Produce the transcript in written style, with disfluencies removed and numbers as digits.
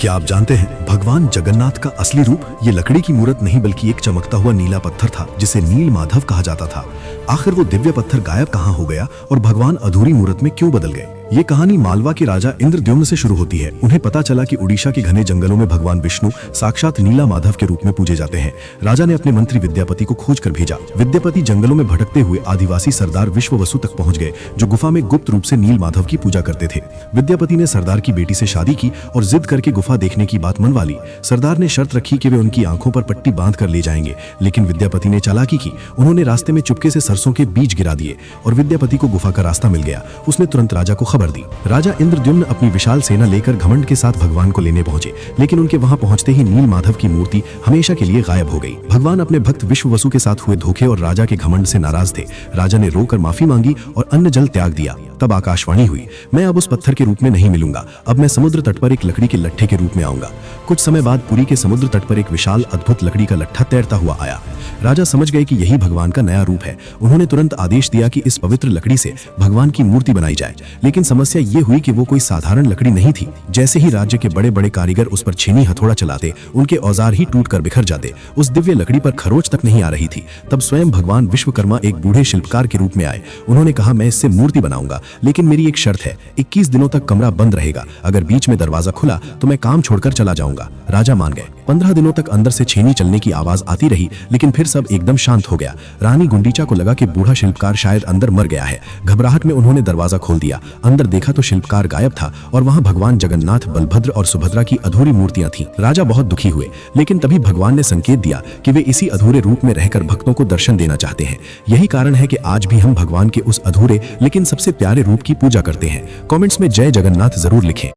क्या आप जानते हैं भगवान जगन्नाथ का असली रूप ये लकड़ी की मूर्त नहीं बल्कि एक चमकता हुआ नीला पत्थर था जिसे नील माधव कहा जाता था। आखिर वो दिव्य पत्थर गायब कहाँ हो गया और भगवान अधूरी मूर्त में क्यों बदल गए? ये कहानी मालवा के राजा इंद्रद्युम्न से शुरू होती है। उन्हें पता चला कि उड़ीसा के घने जंगलों में भगवान विष्णु साक्षात नीला माधव के रूप में पूजे जाते हैं। राजा ने अपने मंत्री विद्यापति को खोज कर भेजा। विद्यापति जंगलों में भटकते हुए आदिवासी सरदार विश्ववसु तक पहुंच गए, जो गुफा में गुप्त रूप से नील माधव की पूजा करते थे। विद्यापति ने सरदार की बेटी से शादी की और जिद करके गुफा देखने की बात मनवा ली। सरदार ने शर्त रखी कि वे उनकी आंखों पर पट्टी बांध कर ले जाएंगे, लेकिन विद्यापति ने चालाकी की। उन्होंने रास्ते में चुपके से सरसों के बीज गिरा दिए और विद्यापति को गुफा का रास्ता मिल गया। उसने तुरंत राजा को खबर दी। राजा इंद्रद्युम्न अपनी विशाल सेना लेकर घमंड के साथ भगवान को लेने पहुंचे, लेकिन उनके वहां पहुंचते ही नील माधव की मूर्ति हमेशा के लिए गायब हो गई। भगवान अपने भक्त विश्ववसु के साथ हुए धोखे और राजा के घमंड से नाराज थे। राजा ने रोकर माफी मांगी और अन्न जल त्याग दिया। तब आकाशवाणी हुई, मैं अब उस पत्थर के रूप में नहीं मिलूंगा, अब मैं समुद्र तट पर एक लकड़ी के लट्ठे के रूप में आऊंगा। कुछ समय बाद पुरी के समुद्र तट पर एक विशाल अद्भुत लकड़ी का लट्ठा तैरता हुआ आया। राजा समझ गए कि यही भगवान का नया रूप है। उन्होंने तुरंत आदेश दिया कि इस पवित्र लकड़ी से भगवान की मूर्ति बनाई जाए। लेकिन समस्या ये हुई कि वो कोई साधारण लकड़ी नहीं थी। जैसे ही राज्य के बड़े बड़े कारीगर उस पर छीनी हथौड़ा चलाते, उनके औजार ही टूटकर बिखर जाते। उस दिव्य लकड़ी पर खरोच तक नहीं आ रही थी। तब स्वयं भगवान विश्वकर्मा एक बूढ़े शिल्पकार के रूप में आए। उन्होंने कहा, मैं इससे मूर्ति बनाऊंगा, लेकिन मेरी एक शर्त है, 21 दिनों तक कमरा बंद रहेगा। अगर बीच में दरवाजा खुला तो मैं काम छोड़कर चला जाऊंगा। राजा मान गए। 15 दिनों तक अंदर से छीनी चलने की आवाज आती रही, लेकिन फिर सब एकदम शांत हो गया। रानी गुंडीचा को लगा कि बूढ़ा शिल्पकार शायद अंदर मर गया है। घबराहट में उन्होंने दरवाजा खोल दिया। अंदर देखा तो शिल्पकार गायब था और वहां भगवान जगन्नाथ, बलभद्र और सुभद्रा की अधूरी मूर्तियां थीं। राजा बहुत दुखी हुए, लेकिन तभी भगवान ने संकेत दिया कि वे इसी अधूरे रूप में रहकर भक्तों को दर्शन देना चाहते हैं। यही कारण है कि आज भी हम भगवान के उस अधूरे लेकिन सबसे प्यारे रूप की पूजा करते हैं। कमेंट्स में जय जगन्नाथ जरूर लिखें।